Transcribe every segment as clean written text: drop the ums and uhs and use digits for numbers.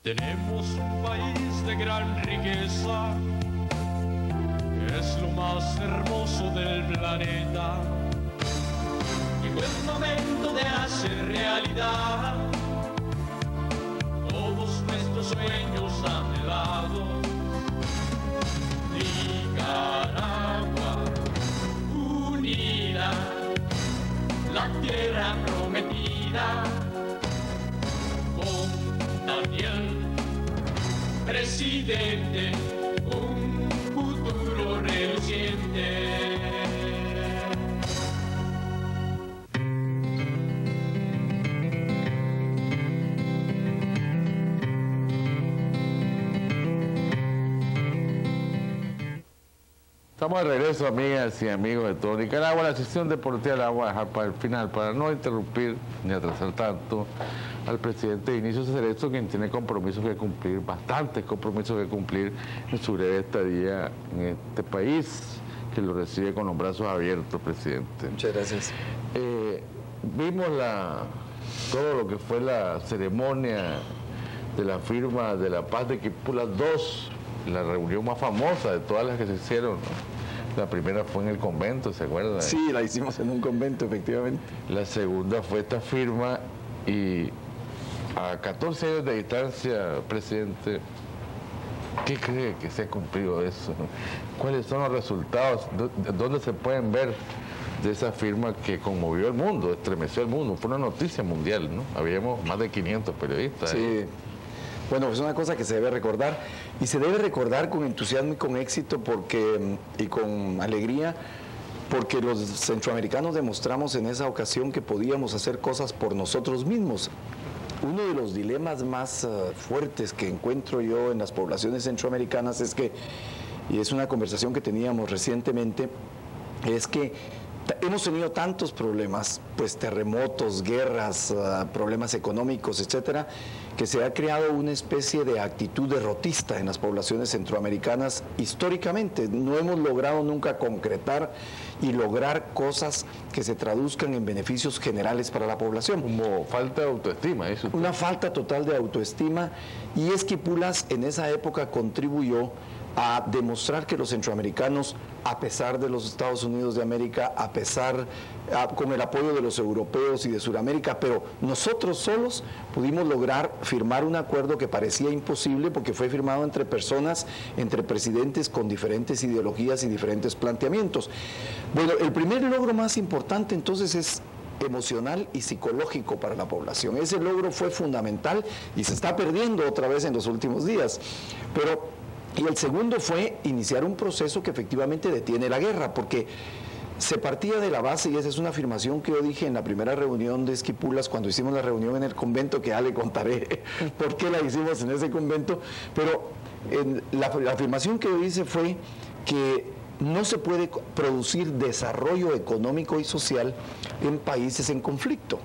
Tenemos un país de gran riqueza, es lo más hermoso del planeta. Llegó el momento de hacer realidad todos nuestros sueños anhelados. Nicaragua unida, la tierra prometida, con Daniel, presidente, un futuro reluciente. Estamos de regreso, amigas y amigos de todo Nicaragua. La sesión deportiva la vamos a dejar para el final, para no interrumpir ni atrasar tanto al presidente Vinicio Cerezo, quien tiene compromisos que cumplir, bastantes compromisos que cumplir en su breve estadía en este país, que lo recibe con los brazos abiertos, presidente. Muchas gracias. Vimos todo lo que fue la ceremonia de la firma de la paz de Esquipulas II, la reunión más famosa de todas las que se hicieron, ¿no? La primera fue en el convento, ¿se acuerdan? Sí, la hicimos en un convento, efectivamente. La segunda fue esta firma y a 14 años de distancia, presidente, ¿qué cree que se ha cumplido eso? ¿Cuáles son los resultados? ¿Dónde se pueden ver de esa firma que conmovió el mundo, estremeció el mundo? Fue una noticia mundial, ¿no? Habíamos más de 500 periodistas. Sí. Bueno, es una cosa que se debe recordar, y se debe recordar con entusiasmo y con éxito y con alegría, porque los centroamericanos demostramos en esa ocasión que podíamos hacer cosas por nosotros mismos. Uno de los dilemas más fuertes que encuentro yo en las poblaciones centroamericanas es que, y es una conversación que teníamos recientemente, es que hemos tenido tantos problemas, pues terremotos, guerras, problemas económicos, etcétera, que se ha creado una especie de actitud derrotista en las poblaciones centroamericanas históricamente. No hemos logrado nunca concretar y lograr cosas que se traduzcan en beneficios generales para la población. Como falta de autoestima, eso. Una falta total de autoestima, y Esquipulas en esa época contribuyó a demostrar que los centroamericanos, a pesar de los Estados Unidos de América, con el apoyo de los europeos y de Sudamérica, pero nosotros solos pudimos lograr firmar un acuerdo que parecía imposible porque fue firmado entre personas, entre presidentes con diferentes ideologías y diferentes planteamientos. Bueno, el primer logro más importante entonces es emocional y psicológico para la población. Ese logro fue fundamental y se está perdiendo otra vez en los últimos días. Y el segundo fue iniciar un proceso que efectivamente detiene la guerra, porque se partía de la base, y esa es una afirmación que yo dije en la primera reunión de Esquipulas, cuando hicimos la reunión en el convento, que ya le contaré por qué la hicimos en ese convento, pero la afirmación que yo hice fue que no se puede producir desarrollo económico y social en países en conflicto.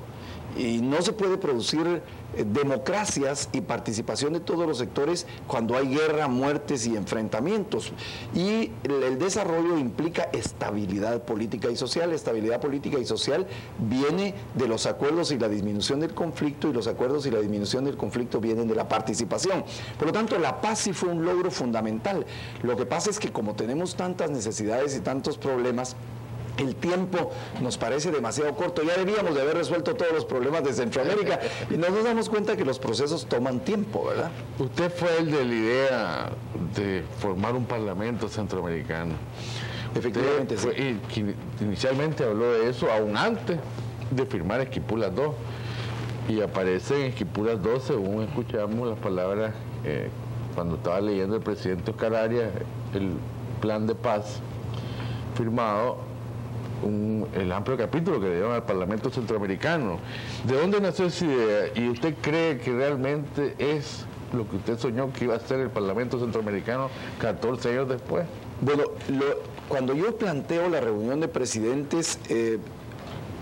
Y no se puede producir democracias y participación de todos los sectores cuando hay guerra, muertes y enfrentamientos. Y el desarrollo implica estabilidad política y social. Estabilidad política y social viene de los acuerdos y la disminución del conflicto, y los acuerdos y la disminución del conflicto vienen de la participación. Por lo tanto, la paz sí fue un logro fundamental. Lo que pasa es que como tenemos tantas necesidades y tantos problemas, el tiempo nos parece demasiado corto. Ya debíamos de haber resuelto todos los problemas de Centroamérica y nos damos cuenta que los procesos toman tiempo, ¿verdad? Usted fue el de la idea de formar un parlamento centroamericano. Efectivamente, sí. Y inicialmente habló de eso aún antes de firmar Esquipulas II. Y aparece en Esquipulas II, según escuchamos las palabras cuando estaba leyendo el presidente Oscar Arias, el plan de paz firmado, el amplio capítulo que le dieron al Parlamento Centroamericano. ¿De dónde nació esa idea? ¿Y usted cree que realmente es lo que usted soñó que iba a ser el Parlamento Centroamericano 14 años después? Bueno, cuando yo planteo la reunión de presidentes,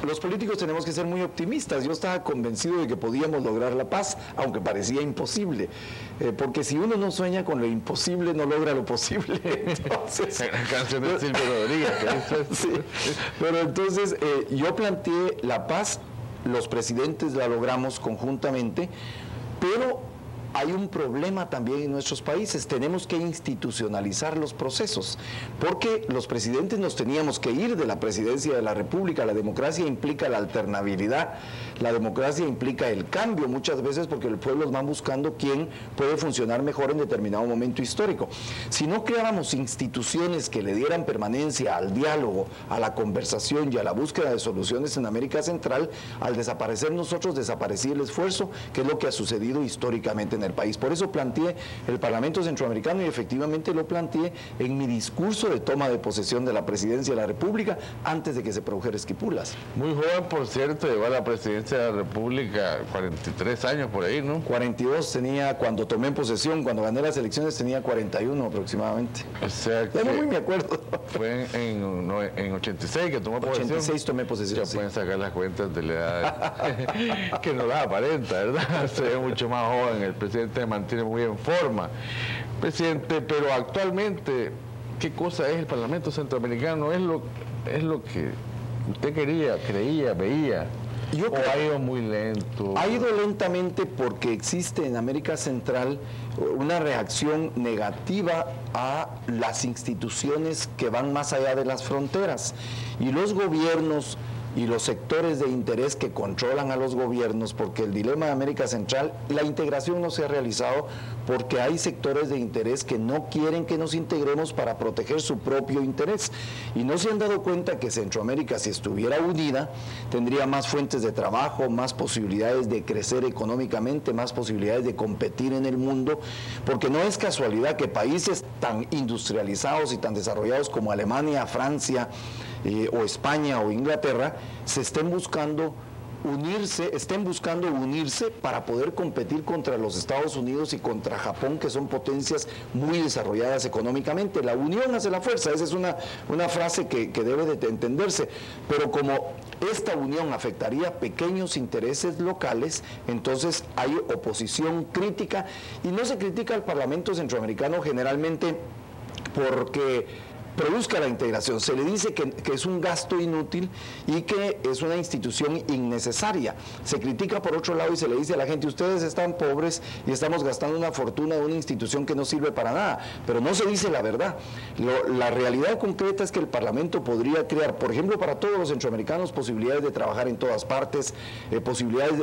los políticos tenemos que ser muy optimistas. Yo estaba convencido de que podíamos lograr la paz, aunque parecía imposible. Porque si uno no sueña con lo imposible, no logra lo posible. Entonces, la gran canción de Silvio Rodríguez. Sí, pero entonces yo planteé la paz, los presidentes la logramos conjuntamente, pero hay un problema también en nuestros países. Tenemos que institucionalizar los procesos, porque los presidentes nos teníamos que ir de la presidencia de la República. La democracia implica la alternabilidad, la democracia implica el cambio muchas veces, porque los pueblos van buscando quién puede funcionar mejor en determinado momento histórico. Si no creáramos instituciones que le dieran permanencia al diálogo, a la conversación y a la búsqueda de soluciones en América Central, al desaparecer nosotros, desaparecía el esfuerzo, que es lo que ha sucedido históricamente en el país. Por eso planteé el Parlamento Centroamericano, y efectivamente lo planteé en mi discurso de toma de posesión de la presidencia de la República antes de que se produjera Esquipulas. Muy joven, por cierto, llegó a la presidencia de la República, 43 años por ahí, ¿no? 42 tenía cuando tomé posesión. Cuando gané las elecciones tenía 41 aproximadamente. O sea, ya no muy me acuerdo. Fue en 86 que tomó posesión. 86 tomé posesión. Ya sí. Pueden sacar las cuentas de la edad que no da aparenta, ¿verdad? Se ve mucho más joven. El presidente se mantiene muy en forma. Presidente, pero actualmente, ¿qué cosa es el Parlamento Centroamericano? ¿Es lo que usted creía, veía? ¿O ha ido muy lento? Ha ido lentamente porque existe en América Central una reacción negativa a las instituciones que van más allá de las fronteras. Y los gobiernos y los sectores de interés que controlan a los gobiernos, porque el dilema de América Central, la integración no se ha realizado porque hay sectores de interés que no quieren que nos integremos para proteger su propio interés, y no se han dado cuenta que Centroamérica, si estuviera unida, tendría más fuentes de trabajo, más posibilidades de crecer económicamente, más posibilidades de competir en el mundo, porque no es casualidad que países tan industrializados y tan desarrollados como Alemania, Francia, o España o Inglaterra estén buscando unirse para poder competir contra los Estados Unidos y contra Japón, que son potencias muy desarrolladas económicamente. La unión hace la fuerza, esa es una frase que debe de entenderse, pero como esta unión afectaría pequeños intereses locales, entonces hay oposición crítica, y no se critica al Parlamento Centroamericano generalmente porque produzca la integración. Se le dice que es un gasto inútil y que es una institución innecesaria. Se critica por otro lado y se le dice a la gente: ustedes están pobres y estamos gastando una fortuna de una institución que no sirve para nada. Pero no se dice la verdad. La realidad concreta es que el Parlamento podría crear, por ejemplo, para todos los centroamericanos, posibilidades de trabajar en todas partes,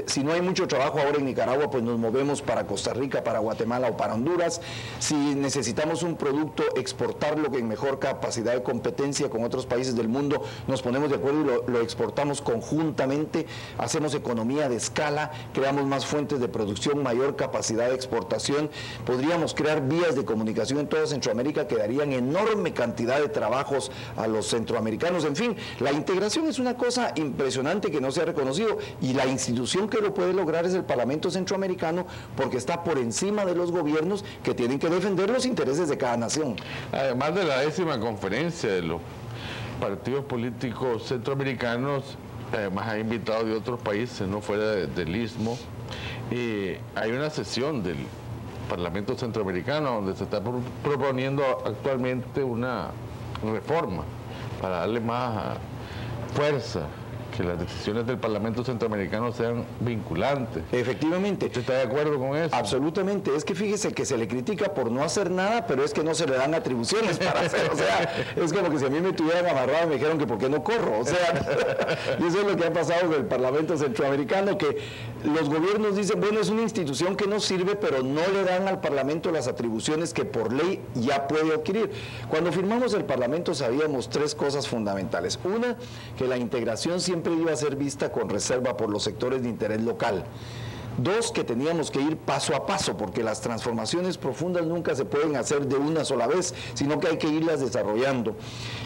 si no hay mucho trabajo ahora en Nicaragua, pues nos movemos para Costa Rica, para Guatemala o para Honduras. Si necesitamos un producto, exportarlo en mejor capacidad de competencia con otros países del mundo, nos ponemos de acuerdo y lo exportamos conjuntamente, hacemos economía de escala, creamos más fuentes de producción, mayor capacidad de exportación, podríamos crear vías de comunicación en toda Centroamérica que darían enorme cantidad de trabajos a los centroamericanos. En fin, la integración es una cosa impresionante que no se ha reconocido, y la institución que lo puede lograr es el Parlamento Centroamericano, porque está por encima de los gobiernos que tienen que defender los intereses de cada nación. Además de la 10ª conferencia de los partidos políticos centroamericanos, además hay invitados de otros países, no fuera del Istmo, hay una sesión del Parlamento Centroamericano donde se está proponiendo actualmente una reforma para darle más fuerza, que las decisiones del Parlamento Centroamericano sean vinculantes. Efectivamente. ¿Usted está de acuerdo con eso? Absolutamente. Es que fíjese que se le critica por no hacer nada, pero es que no se le dan atribuciones para hacer. O sea, es como que si a mí me tuvieran amarrado y me dijeron que por qué no corro. O sea, y eso es lo que ha pasado con el Parlamento Centroamericano, que los gobiernos dicen, bueno, es una institución que no sirve, pero no le dan al Parlamento las atribuciones que por ley ya puede adquirir. Cuando firmamos el Parlamento sabíamos 3 cosas fundamentales. Una, que la integración siempre iba a ser vista con reserva por los sectores de interés local. 2, que teníamos que ir paso a paso, porque las transformaciones profundas nunca se pueden hacer de una sola vez, sino que hay que irlas desarrollando.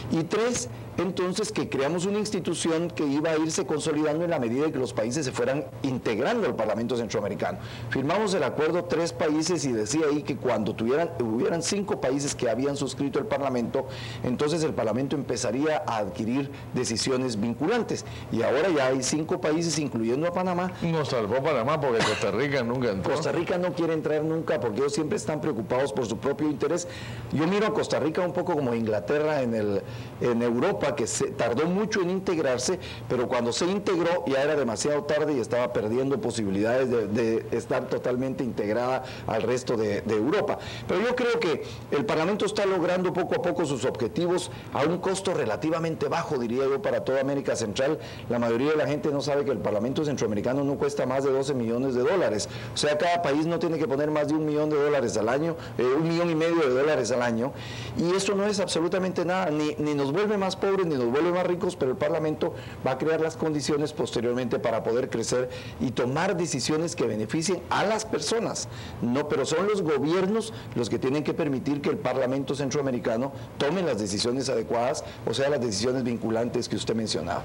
Y 3, entonces, que creamos una institución que iba a irse consolidando en la medida de que los países se fueran integrando al Parlamento Centroamericano. Firmamos el acuerdo 3 países y decía ahí que cuando hubieran 5 países que habían suscrito el Parlamento, entonces el Parlamento empezaría a adquirir decisiones vinculantes. Y ahora ya hay 5 países, incluyendo a Panamá. Nos salvó Panamá porque Costa Rica nunca entró. Costa Rica no quiere entrar nunca porque ellos siempre están preocupados por su propio interés. Yo miro a Costa Rica un poco como Inglaterra en Europa, Cuba que tardó mucho en integrarse, pero cuando se integró ya era demasiado tarde y estaba perdiendo posibilidades de estar totalmente integrada al resto de Europa. Pero yo creo que el Parlamento está logrando poco a poco sus objetivos a un costo relativamente bajo, diría yo, para toda América Central. La mayoría de la gente no sabe que el Parlamento centroamericano no cuesta más de 12 millones de dólares. O sea, cada país no tiene que poner más de $1 millón al año, $1,5 millones al año, y eso no es absolutamente nada, ni nos vuelve más pobres, ni nos vuelve más ricos, pero el Parlamento va a crear las condiciones posteriormente para poder crecer y tomar decisiones que beneficien a las personas. No, pero son los gobiernos los que tienen que permitir que el Parlamento centroamericano tome las decisiones adecuadas, o sea, las decisiones vinculantes que usted mencionaba.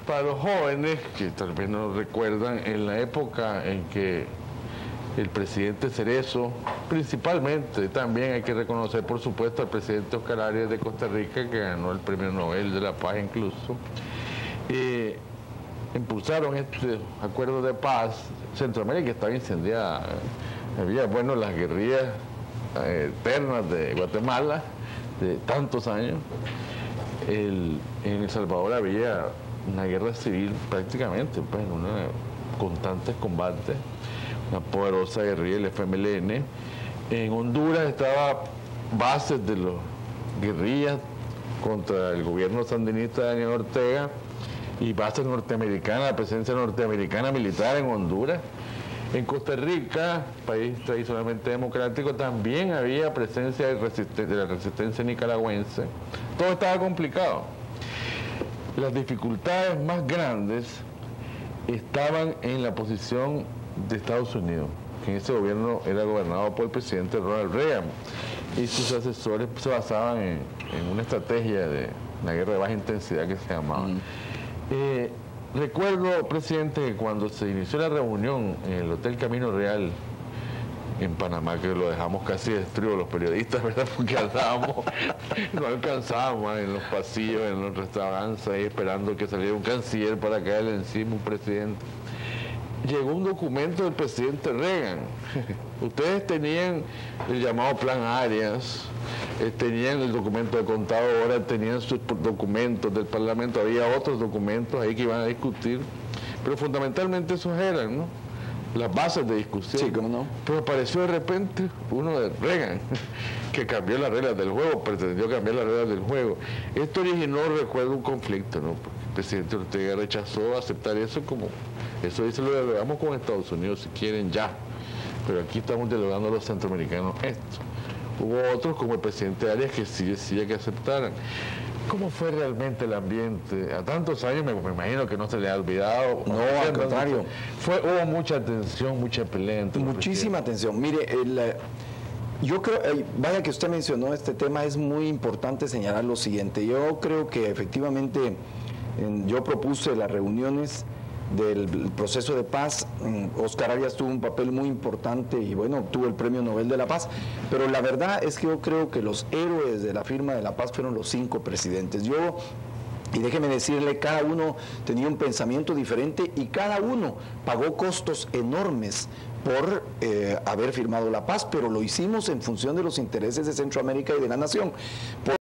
Para los jóvenes, que tal vez no recuerdan, en la época en que el presidente Cerezo, principalmente, también hay que reconocer, por supuesto, al presidente Oscar Arias de Costa Rica, que ganó el Premio Nobel de la Paz incluso, impulsaron este acuerdo de paz. Centroamérica estaba incendiada, había, bueno, las guerrillas eternas de Guatemala, de tantos años. En El Salvador había una guerra civil prácticamente, pues, constantes combates, una poderosa guerrilla, el FMLN. En Honduras estaba bases de los guerrillas contra el gobierno sandinista de Daniel Ortega y bases norteamericanas, la presencia norteamericana militar en Honduras. En Costa Rica, país tradicionalmente democrático, también había presencia de la resistencia nicaragüense. Todo estaba complicado. Las dificultades más grandes estaban en la posición de Estados Unidos, que en ese gobierno era gobernado por el presidente Ronald Reagan, y sus asesores se basaban en una estrategia de una guerra de baja intensidad que se llamaba. Recuerdo, presidente, que cuando se inició la reunión en el Hotel Camino Real en Panamá, que lo dejamos casi destruido los periodistas, ¿verdad? Porque andábamos, no alcanzábamos en los pasillos, en los restaurantes, ahí esperando que saliera un canciller para caerle encima un presidente. Llegó un documento del presidente Reagan. Ustedes tenían el llamado Plan Arias, tenían el documento de contadora, tenían sus documentos del Parlamento, había otros documentos ahí que iban a discutir, pero fundamentalmente esos eran, ¿no?, las bases de discusión. Sí, ¿cómo no? Pero apareció de repente uno de Reagan, que cambió las reglas del juego, pretendió cambiar las reglas del juego. Esto originó, recuerdo, un conflicto, ¿no? Porque el presidente Ortega rechazó aceptar eso como, eso dice, lo dialogamos con Estados Unidos si quieren ya, pero aquí estamos dialogando a los centroamericanos esto. Hubo otros, como el presidente Arias, que sí decía que aceptaran. ¿Cómo fue realmente el ambiente? A tantos años me imagino que no se le ha olvidado. No, al contrario. Hubo mucha tensión, mucha pelea. Muchísima tensión. Mire, yo creo, vaya que usted mencionó este tema, es muy importante señalar lo siguiente. Yo creo que efectivamente yo propuse las reuniones del proceso de paz. Oscar Arias tuvo un papel muy importante y bueno, obtuvo el Premio Nobel de la Paz, pero la verdad es que yo creo que los héroes de la firma de la paz fueron los 5 presidentes. Y déjeme decirle, cada uno tenía un pensamiento diferente y cada uno pagó costos enormes por haber firmado la paz, pero lo hicimos en función de los intereses de Centroamérica y de la nación.